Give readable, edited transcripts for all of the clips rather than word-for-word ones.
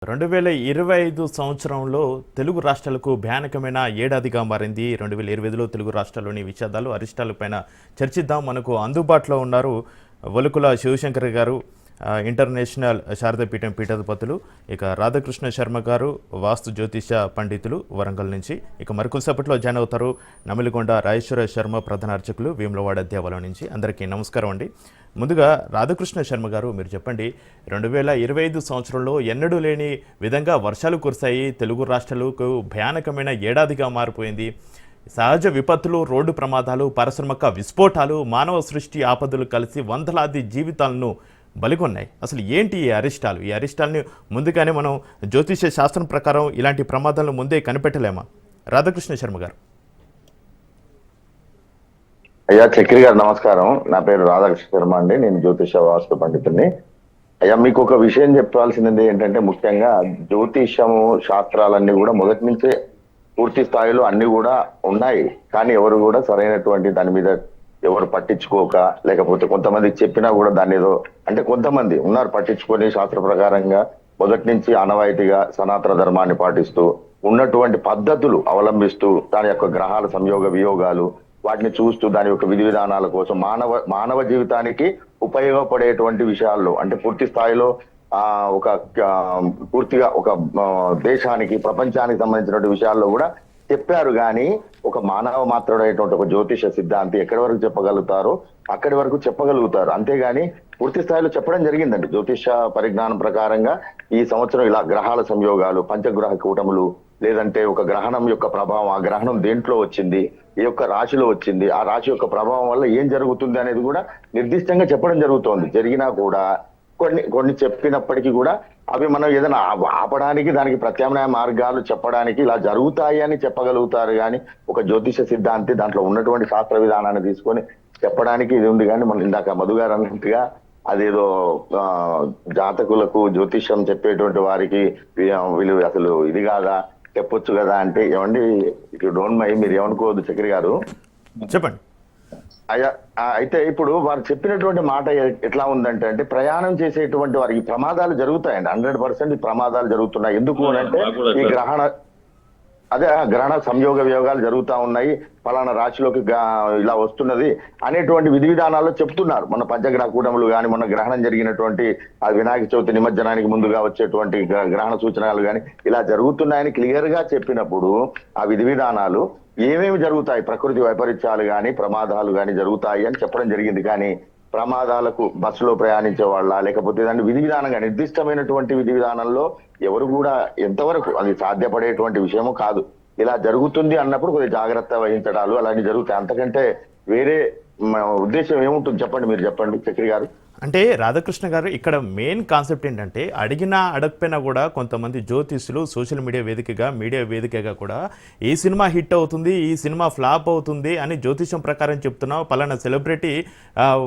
2025 సంవత్సరంలో తెలుగు రాష్ట్రాలకు భయానకమైన ఏడాదిగా మారింది. 2025లో తెలుగు రాష్ట్రాల్లోని విషాదాలు, అరిష్టాలపైన చర్చిద్దాం. మనకు అందుబాటులో ఉన్నారు వలుకుల శివశంకర్ గారు, ఇంటర్నేషనల్ శారదాపీఠం పీఠాధిపతులు, ఇక రాధాకృష్ణ శర్మ గారు వాస్తు జ్యోతిష పండితులు వరంగల్ నుంచి, ఇక మరికొద్దిసేపట్లో జాయిన్ అవుతారు నమిలిగొండ రాజేశ్వర శర్మ ప్రధాన అర్చకులు వేములవాడ దేవాలయం నుంచి. అందరికీ నమస్కారం అండి. ముందుగా రాధాకృష్ణ శర్మ గారు, మీరు చెప్పండి, 2025 సంవత్సరంలో ఎన్నడూ లేని విధంగా వర్షాలు కురిశాయి. తెలుగు రాష్ట్రాలకు భయానకమైన ఏడాదిగా మారిపోయింది. సహజ విపత్తులు, రోడ్డు ప్రమాదాలు, పారిశ్రామిక విస్ఫోటాలు, మానవ సృష్టి ఆపదలు కలిసి వందలాది జీవితాలను బలిగొన్నాయి. అసలు ఏంటి ఈ అరిష్టాలు? ఈ అరిష్టాలని ముందుగానే మనం జ్యోతిష శాస్త్రం ప్రకారం ఇలాంటి ప్రమాదాలను ముందే కనిపెట్టలేమా? రాధాకృష్ణ శర్మ గారు. అయ్యా చక్రి గారు నమస్కారం. నా పేరు రాధాకృష్ణ శర్మ అండి. నేను జ్యోతిష వాస్తు పండితుడిని. అయ్యా మీకు ఒక విషయం చెప్పాల్సినది ఏంటంటే, ముఖ్యంగా జ్యోతిషము శాస్త్రాలన్నీ కూడా మొదటి నుంచే పూర్తి స్థాయిలో అన్ని కూడా ఉన్నాయి. కానీ ఎవరు కూడా సరైనటువంటి దాని మీద ఎవరు పట్టించుకోక, లేకపోతే కొంతమంది చెప్పినా కూడా దాన్ని ఏదో అంటే కొంతమంది ఉన్నారు పట్టించుకొని శాస్త్ర ప్రకారంగా మొదటి నుంచి ఆనవాయితీగా సనాతన ధర్మాన్ని పాటిస్తూ ఉన్నటువంటి పద్ధతులు అవలంబిస్తూ దాని యొక్క గ్రహాల సంయోగ వియోగాలు వాటిని చూస్తూ దాని యొక్క విధి విధానాల కోసం మానవ జీవితానికి ఉపయోగపడేటువంటి విషయాల్లో అంటే పూర్తి స్థాయిలో ఒక పూర్తిగా ఒక దేశానికి ప్రపంచానికి సంబంధించినటువంటి విషయాల్లో కూడా చెప్పారు. కానీ ఒక మానవ మాత్రుడైనటువంటి ఒక జ్యోతిష సిద్ధాంతి ఎక్కడి వరకు చెప్పగలుగుతారో అక్కడి వరకు చెప్పగలుగుతారు. అంతేగాని పూర్తి స్థాయిలో చెప్పడం జరిగిందండి. జ్యోతిష పరిజ్ఞానం ప్రకారంగా ఈ సంవత్సరం ఇలా గ్రహాల సంయోగాలు, పంచగ్రహ కూటములు, లేదంటే ఒక గ్రహణం యొక్క ప్రభావం, ఆ గ్రహణం దేంట్లో వచ్చింది, ఈ యొక్క రాశిలో వచ్చింది, ఆ రాశి యొక్క ప్రభావం వల్ల ఏం జరుగుతుంది అనేది కూడా నిర్దిష్టంగా చెప్పడం జరుగుతోంది. జరిగినా కూడా కొన్ని చెప్పినప్పటికీ కూడా అవి మనం ఏదైనా ఆపడానికి, దానికి ప్రత్యామ్నాయ మార్గాలు చెప్పడానికి ఇలా జరుగుతాయి అని చెప్పగలుగుతారు. కానీ ఒక జ్యోతిష సిద్ధాంతి దాంట్లో ఉన్నటువంటి శాస్త్ర విధానాన్ని తీసుకొని చెప్పడానికి ఇది ఉంది. కానీ మనం ఇందాక మధు గారు అన్నట్టుగా అదేదో జాతకులకు జ్యోతిష్యం చెప్పేటువంటి వారికి వీళ్ళు అసలు ఇది కాదా, చెప్పొచ్చు కదా అంటే, ఏమండి ఇఫ్ యూ డోంట్ మైండ్ మీరు ఏమనుకోవద్దు చక్రి గారు, చెప్పండి. అయితే ఇప్పుడు వారు చెప్పినటువంటి మాట ఎట్లా ఉందంటే, అంటే ప్రయాణం చేసేటువంటి వారికి ప్రమాదాలు జరుగుతాయండి. 100% ప్రమాదాలు జరుగుతున్నాయి. ఎందుకు అంటే ఈ గ్రహణ సంయోగ వియోగాలు జరుగుతా ఉన్నాయి, ఫలానా రాశిలోకి ఇలా వస్తున్నది అనేటువంటి విధి విధానాల్లో చెప్తున్నారు. మన పంచగ్రహ కూటములు కానీ, మన గ్రహణం జరిగినటువంటి ఆ వినాయక చవితి నిమజ్జనానికి ముందుగా వచ్చేటువంటి గ్రహణ సూచనలు కానీ ఇలా జరుగుతున్నాయని క్లియర్ గా చెప్పినప్పుడు ఆ విధి విధానాలు ఏమేమి జరుగుతాయి, ప్రకృతి వైపరీత్యాలు కానీ ప్రమాదాలు కానీ జరుగుతాయి అని చెప్పడం జరిగింది. కానీ ప్రమాదాలకు బస్సులో ప్రయాణించే వాళ్ళ, లేకపోతే దాన్ని విధి విధానంగా నిర్దిష్టమైనటువంటి విధి విధానంలో ఎవరు కూడా ఎంతవరకు అది సాధ్యపడేటువంటి విషయము కాదు. ఇలా జరుగుతుంది అన్నప్పుడు కొద్దిగా జాగ్రత్త వహించడాలు అలాంటివి జరుగుతాయి. అంతకంటే వేరే ఉద్దేశం ఏముంటుంది చెప్పండి, మీరు చెప్పండి చక్రి గారు. అంటే రాధాకృష్ణ గారు, ఇక్కడ మెయిన్ కాన్సెప్ట్ ఏంటంటే, అడిగినా అడగపోయినా కూడా కొంతమంది జ్యోతిష్యులు సోషల్ మీడియా వేదికగా కూడా ఈ సినిమా హిట్ అవుతుంది, ఈ సినిమా ఫ్లాప్ అవుతుంది అని జ్యోతిషం ప్రకారం చెప్తున్నాం, పలానా సెలబ్రిటీ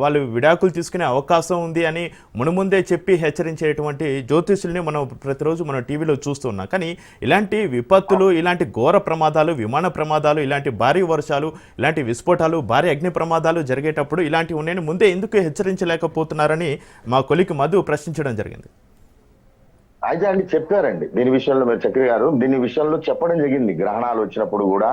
వాళ్ళు విడాకులు తీసుకునే అవకాశం ఉంది అని మునుముందే చెప్పి హెచ్చరించేటువంటి జ్యోతిష్యుల్ని మనం ప్రతిరోజు మనం టీవీలో చూస్తున్నాం. కానీ ఇలాంటి విపత్తులు, ఇలాంటి ఘోర ప్రమాదాలు, విమాన ప్రమాదాలు, ఇలాంటి భారీ వర్షాలు, ఇలాంటి విస్ఫోటాలు, భారీ అగ్ని ప్రమాదాలు జరిగేటప్పుడు ఇలాంటివి ఉన్నాయని ముందే ఎందుకు హెచ్చరించలేకపోతున్నారు అని మా కొలికి మధు ప్రశ్నించడం జరిగింది. అయితే అండి చెప్పారండి దీని విషయంలో, మీరు చక్రి గారు దీని విషయంలో చెప్పడం జరిగింది. గ్రహణాలు వచ్చినప్పుడు కూడా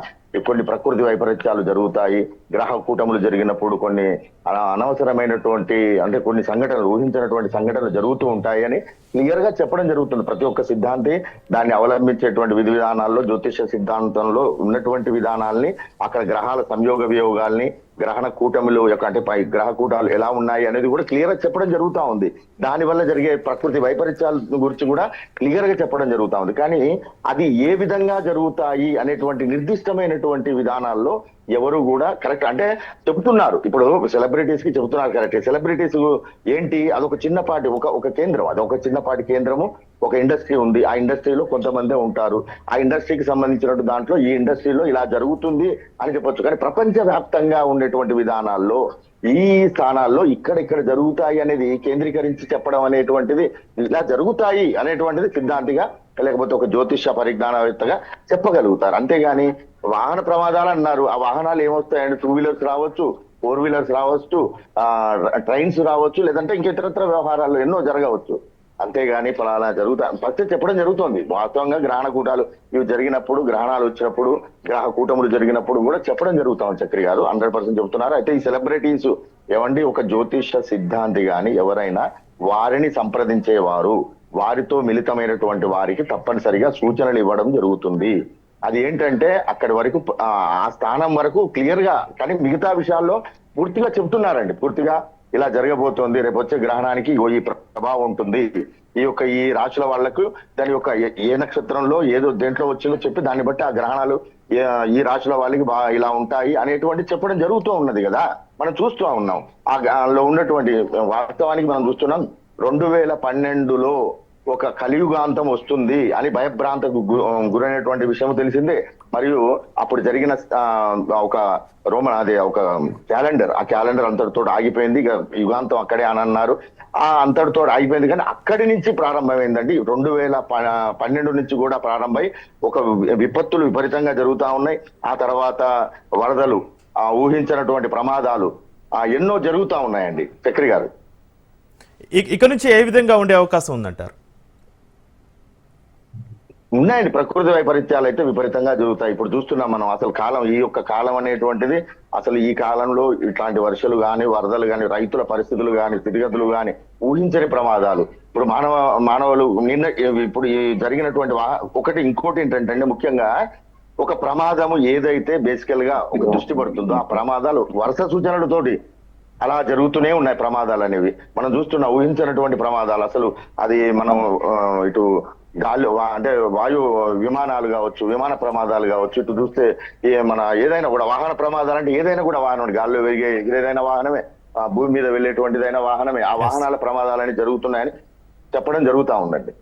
కొన్ని ప్రకృతి వైపరీత్యాలు జరుగుతాయి, గ్రహ కూటములు జరిగినప్పుడు కొన్ని అనవసరమైనటువంటి అంటే కొన్ని సంఘటనలు, ఊహించినటువంటి సంఘటనలు జరుగుతూ ఉంటాయి అని క్లియర్ గా చెప్పడం జరుగుతుంది. ప్రతి ఒక్క సిద్ధాంతి దాన్ని అవలంబించేటువంటి విధి విధానాల్లో, జ్యోతిష సిద్ధాంతంలో ఉన్నటువంటి విధానాల్ని, అక్కడ గ్రహాల సంయోగ వియోగాల్ని, గ్రహణ కూటములు యొక్క అంటే గ్రహ కూటాలు ఎలా ఉన్నాయి అనేది కూడా క్లియర్ గా చెప్పడం జరుగుతూ ఉంది. దాని వల్ల జరిగే ప్రకృతి వైపరీత్యాల గురించి కూడా క్లియర్ గా చెప్పడం జరుగుతూ ఉంది. కానీ అది ఏ విధంగా జరుగుతాయి అనేటువంటి నిర్దిష్టమైనటువంటి విధానాల్లో ఎవరు కూడా కరెక్ట్ అంటే చెబుతున్నారు. ఇప్పుడు సెలబ్రిటీస్ కి చెబుతున్నారు కరెక్ట్. సెలబ్రిటీస్ ఏంటి, అదొక చిన్నపాటి ఒక కేంద్రం, అదొక చిన్నపాటి కేంద్రము, ఒక ఇండస్ట్రీ ఉంది. ఆ ఇండస్ట్రీలో కొంతమందే ఉంటారు. ఆ ఇండస్ట్రీకి సంబంధించినట్టు దాంట్లో ఈ ఇండస్ట్రీలో ఇలా జరుగుతుంది అని చెప్పొచ్చు. కానీ ప్రపంచ వ్యాప్తంగా ఉండేటువంటి విధానాల్లో ఈ స్థానాల్లో ఇక్కడ జరుగుతాయి అనేది కేంద్రీకరించి చెప్పడం అనేటువంటిది, ఇలా జరుగుతాయి అనేటువంటిది సిద్ధాంతిగా లేకపోతే ఒక జ్యోతిష పరిజ్ఞానవేత్తగా చెప్పగలుగుతారు. అంతేగాని వాహన ప్రమాదాలు అన్నారు, ఆ వాహనాలు ఏమొస్తాయండి, 2 వీలర్స్ రావచ్చు, 4 వీలర్స్ రావచ్చు, ట్రైన్స్ రావచ్చు, లేదంటే ఇంక ఇతరత్ర వ్యవహారాలు ఎన్నో జరగవచ్చు. అంతేగాని ఫలానా జరుగుతా ఫస్ట్ చెప్పడం జరుగుతుంది. వాస్తవంగా గ్రహణ కూటాలు ఇవి జరిగినప్పుడు, గ్రహణాలు వచ్చినప్పుడు, గ్రహ కూటములు జరిగినప్పుడు కూడా చెప్పడం జరుగుతాం. చక్రి గారు 100% చెప్తున్నారు. అయితే ఈ సెలబ్రిటీస్ ఏమండి, ఒక జ్యోతిష సిద్ధాంతి గాని ఎవరైనా వారిని సంప్రదించేవారు, వారితో మిళితమైనటువంటి వారికి తప్పనిసరిగా సూచనలు ఇవ్వడం జరుగుతుంది. అది ఏంటంటే అక్కడి వరకు ఆ స్థానం వరకు క్లియర్ గా, కానీ మిగతా విషయాల్లో పూర్తిగా చెప్తున్నారండి. పూర్తిగా ఇలా జరగబోతోంది, రేపు వచ్చే గ్రహణానికి ఈ ప్రభావం ఉంటుంది, ఈ రాశుల వాళ్లకు దాని యొక్క ఏ నక్షత్రంలో ఏదో దేంట్లో వచ్చిందో చెప్పి దాన్ని బట్టి ఆ గ్రహణాలు ఈ రాశుల వాళ్ళకి ఇలా ఉంటాయి అనేటువంటి చెప్పడం జరుగుతూ ఉన్నది కదా, మనం చూస్తూ ఉన్నాం. లో ఉన్నటువంటి వాస్తవానికి మనం చూస్తున్నాం 2012లో ఒక కలియుగాంతం వస్తుంది అని భయభ్రాంతకు గురైనటువంటి విషయం తెలిసిందే. మరియు అప్పుడు జరిగిన ఒక ఒక క్యాలెండర్, ఆ క్యాలెండర్ అంతటితో ఆగిపోయింది. ఇక యుగాంతం అక్కడే అని అన్నారు. ఆ అంతటితో ఆగిపోయింది. కానీ అక్కడి నుంచి ప్రారంభమైందండి. 2012 నుంచి కూడా ప్రారంభమై ఒక విపత్తులు విపరీతంగా జరుగుతా ఉన్నాయి. ఆ తర్వాత వరదలు, ఊహించినటువంటి ప్రమాదాలు ఎన్నో జరుగుతా ఉన్నాయండి. చక్రి గారు, ఇక నుంచి ఏ విధంగా ఉండే అవకాశం ఉందంటారు? ఉన్నాయండి. ప్రకృతి వైపరీత్యాలు అయితే విపరీతంగా జరుగుతాయి. ఇప్పుడు చూస్తున్నాం మనం. అసలు కాలం, ఈ యొక్క కాలం అనేటువంటిది, అసలు ఈ కాలంలో ఇట్లాంటి వర్షాలు గాని, వరదలు గాని, రైతుల పరిస్థితులు గాని, స్థితిగతులు గాని, ఊహించని ప్రమాదాలు. ఇప్పుడు మానవులు ఇప్పుడు ఈ జరిగినటువంటి ఇంకోటి ఏంటంటే ముఖ్యంగా ఒక ప్రమాదము ఏదైతే బేసికల్ గా ఒక దృష్టి పడుతుందో ఆ ప్రమాదాలు వరుస సూచనలతోటి అలా జరుగుతూనే ఉన్నాయి. ప్రమాదాలు అనేవి మనం చూస్తున్నా, ఊహించినటువంటి ప్రమాదాలు. అసలు అది మనం ఇటు గాలి అంటే వాయు విమానాలు కావచ్చు, విమాన ప్రమాదాలు కావచ్చు, ఇటు చూస్తే మన ఏదైనా కూడా వాహన ప్రమాదాలు అంటే ఏదైనా కూడా వాహనం, గాల్లో వెలిగే ఏదైనా వాహనమే, భూమి మీద వెళ్ళేటువంటిదైనా వాహనమే, ఆ వాహనాల ప్రమాదాలని జరుగుతున్నాయని చెప్పడం జరుగుతా ఉందండి.